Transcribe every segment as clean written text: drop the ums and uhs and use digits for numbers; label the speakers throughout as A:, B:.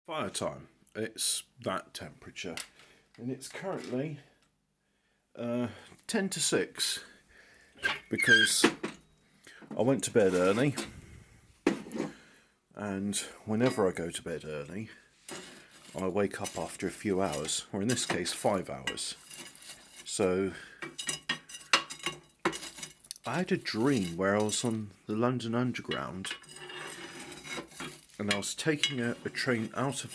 A: Fire time. It's that temperature, and it's currently 10 to 6 because I went to bed early, and whenever I go to bed early, I wake up after a few hours, or in this case 5 hours. So I had a dream where I was on the London Underground and I was taking a train out of...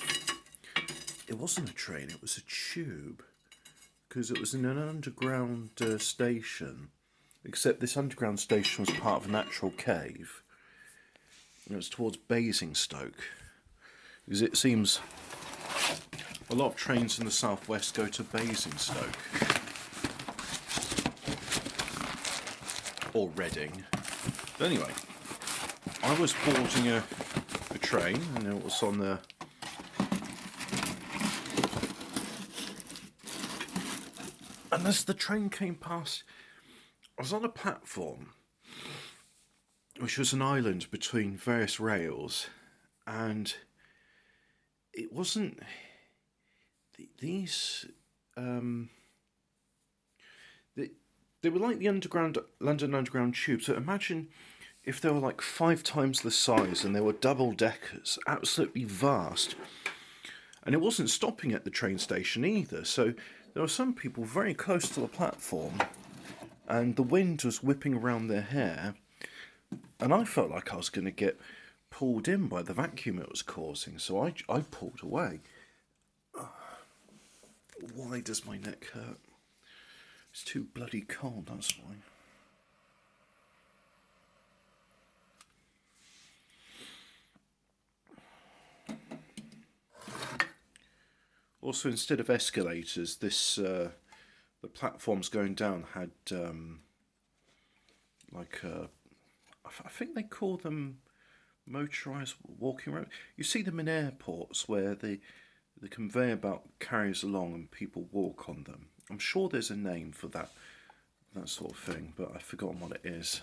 A: It wasn't a train, it was a tube, because it was in an underground station, except this underground station was part of a natural cave. And it was towards Basingstoke, because it seems a lot of trains in the southwest go to Basingstoke or Reading. But anyway, I was boarding a train, and it was on the... And as the train came past, I was on a platform, which was an island between various rails, and it wasn't... These... They were like the London Underground tube, so imagine if they were like 5 times the size and they were double-deckers, absolutely vast. And it wasn't stopping at the train station either, so there were some people very close to the platform, and the wind was whipping around their hair, and I felt like I was going to get pulled in by the vacuum it was causing, so I pulled away. Why does my neck hurt? It's too bloody cold, that's why. Also, instead of escalators, this the platforms going down had I think they call them motorised walking roads. You see them in airports where the conveyor belt carries along and people walk on them. I'm sure there's a name for that sort of thing, but I've forgotten what it is.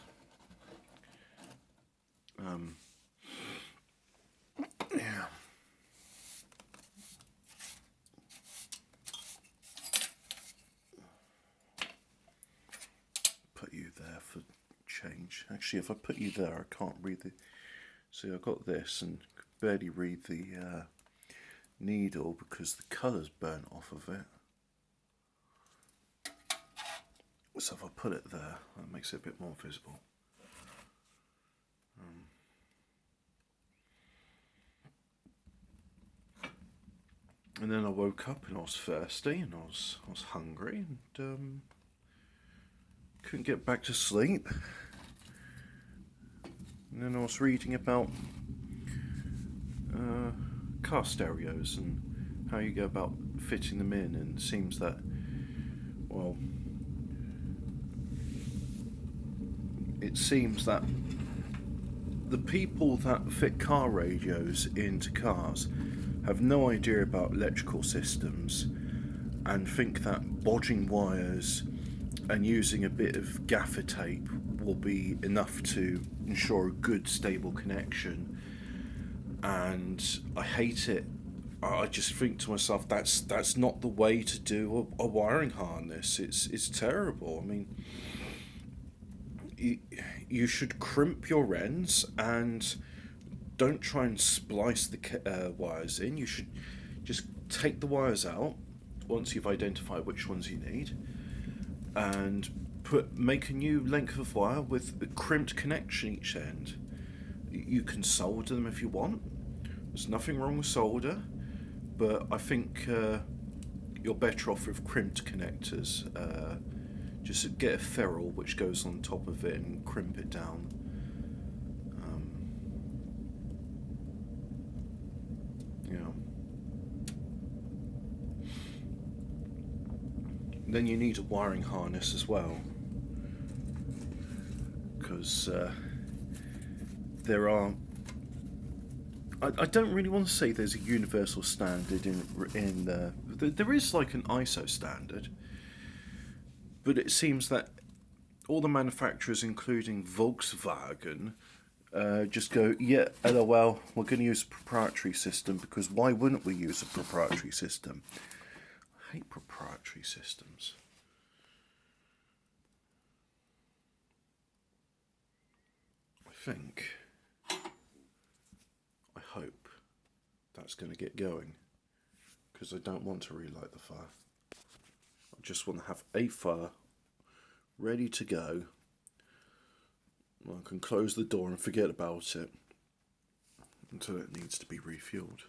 A: Yeah. Put you there for change. Actually, if I put you there, I can't read the... See, I've got this and could barely read the needle because the colour's burnt off of it. So if I put it there, that makes it a bit more visible. And then I woke up and I was thirsty and I was hungry and couldn't get back to sleep. And then I was reading about car stereos and how you go about fitting them in, and it seems that, well, it seems that the people that fit car radios into cars have no idea about electrical systems and think that bodging wires and using a bit of gaffer tape will be enough to ensure a good stable connection. And I hate it. I just think to myself, that's not the way to do a wiring harness. It's terrible. I mean, you should crimp your ends and don't try and splice the wires in. You should just take the wires out once you've identified which ones you need, and make a new length of wire with a crimped connection each end. You can solder them if you want. There's nothing wrong with solder, but I think you're better off with crimped connectors. Just get a ferrule which goes on top of it and crimp it down. Then you need a wiring harness as well, because there are... I don't really want to say there's a universal standard there is like an ISO standard, but it seems that all the manufacturers, including Volkswagen, just go, yeah, LOL, we're going to use a proprietary system, because why wouldn't we use a proprietary system? I hate proprietary systems. I think, I hope that's going to get going, because I don't want to relight the fire. I just want to have a fire ready to go. I can close the door and forget about it until it needs to be refueled.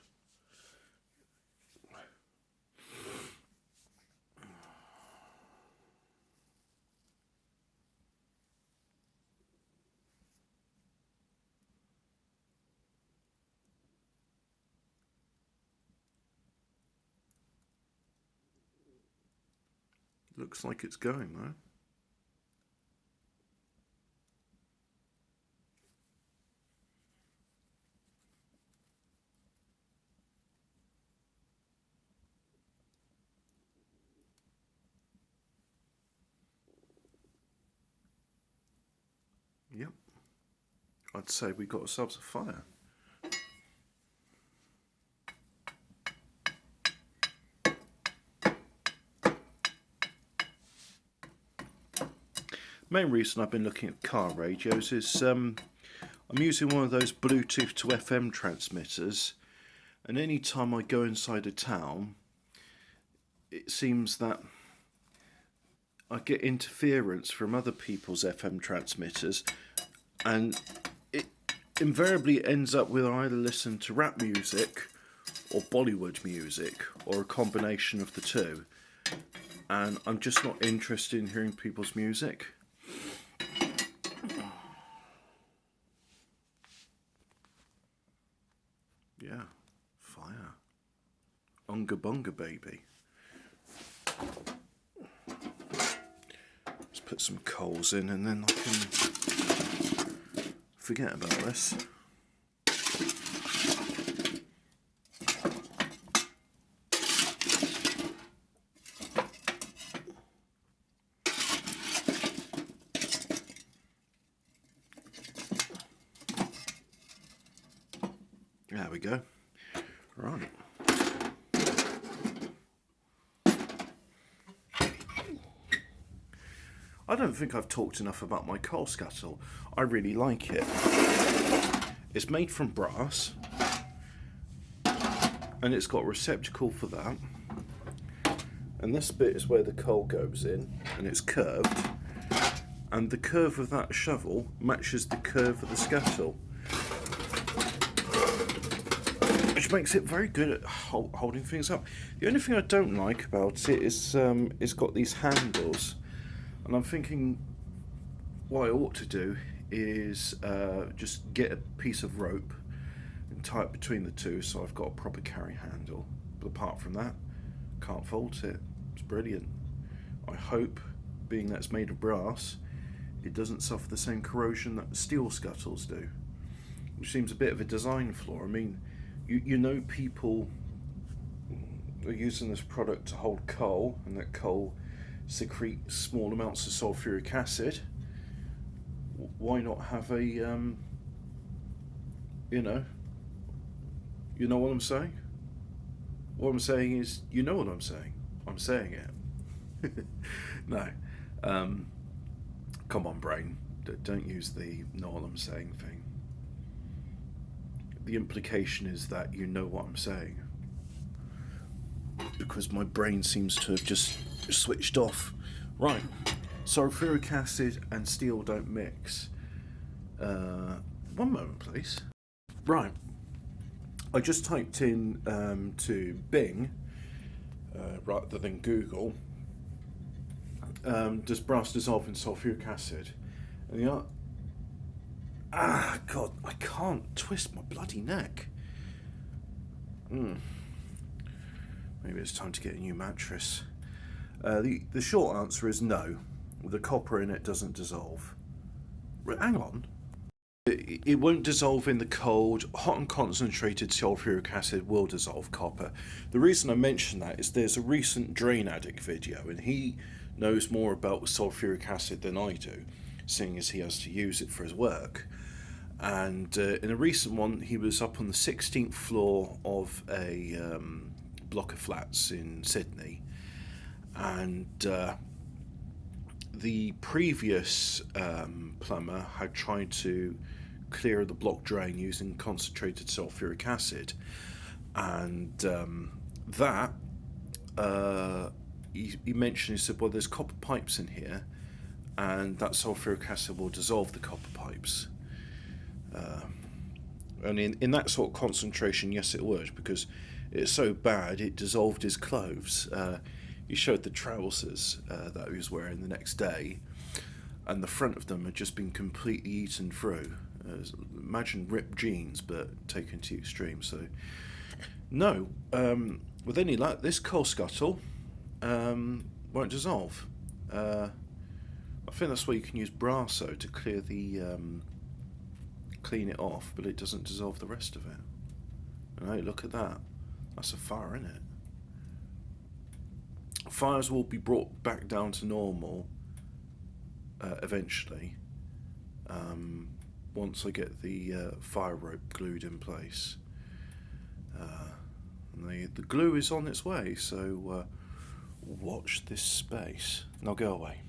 A: Looks like it's going though. Yep. I'd say we got ourselves a fire. Main reason I've been looking at car radios is I'm using one of those Bluetooth to FM transmitters, and any time I go inside a town, it seems that I get interference from other people's FM transmitters, and it invariably ends up with I either listen to rap music or Bollywood music, or a combination of the two, and I'm just not interested in hearing people's music. Yeah, fire. Unga bunga baby. Let's put some coals in and then I can forget about this. There we go. Right. I don't think I've talked enough about my coal scuttle. I really like it. It's made from brass, and it's got a receptacle for that. And this bit is where the coal goes in, and it's curved. And the curve of that shovel matches the curve of the scuttle, which makes it very good at holding things up. The only thing I don't like about it is it's got these handles, and I'm thinking what I ought to do is just get a piece of rope and tie it between the two, so I've got a proper carry handle. But apart from that, can't fault it. It's brilliant. I hope, being that it's made of brass, it doesn't suffer the same corrosion that steel scuttles do, which seems a bit of a design flaw. I mean, you know, people are using this product to hold coal, and that coal secretes small amounts of sulfuric acid. Why not have a, you know what I'm saying? What I'm saying is, you know what I'm saying. I'm saying it. No. Come on, brain. Don't use the know what I'm saying thing. The implication is that you know what I'm saying, because my brain seems to have just switched off. Right, sulfuric acid and steel don't mix. One moment, please. Right, I just typed in to Bing rather than Google. Does brass dissolve in sulfuric acid? And the God, I can't twist my bloody neck. Maybe it's time to get a new mattress. The short answer is no. The copper in it doesn't dissolve. Hang on. It won't dissolve in the cold. Hot and concentrated sulfuric acid will dissolve copper. The reason I mention that is there's a recent Drain Addict video, and he knows more about sulfuric acid than I do, seeing as he has to use it for his work. And in a recent one, he was up on the 16th floor of a block of flats in Sydney, and the previous plumber had tried to clear the block drain using concentrated sulfuric acid, and that he mentioned, he said, well, there's copper pipes in here, and that sulfuric acid will dissolve the copper pipes. And in that sort of concentration, yes, it would, because it's so bad it dissolved his clothes. He showed the trousers that he was wearing the next day, and the front of them had just been completely eaten through. Imagine ripped jeans, but taken to the extreme. So, no, with any luck, this coal scuttle won't dissolve. I think that's why you can use Brasso to clear the clean it off, but it doesn't dissolve the rest of it. And hey, look at that. That's a fire, isn't it? Fires will be brought back down to normal eventually, once I get the fire rope glued in place. And the glue is on its way, so watch this space. Now go away.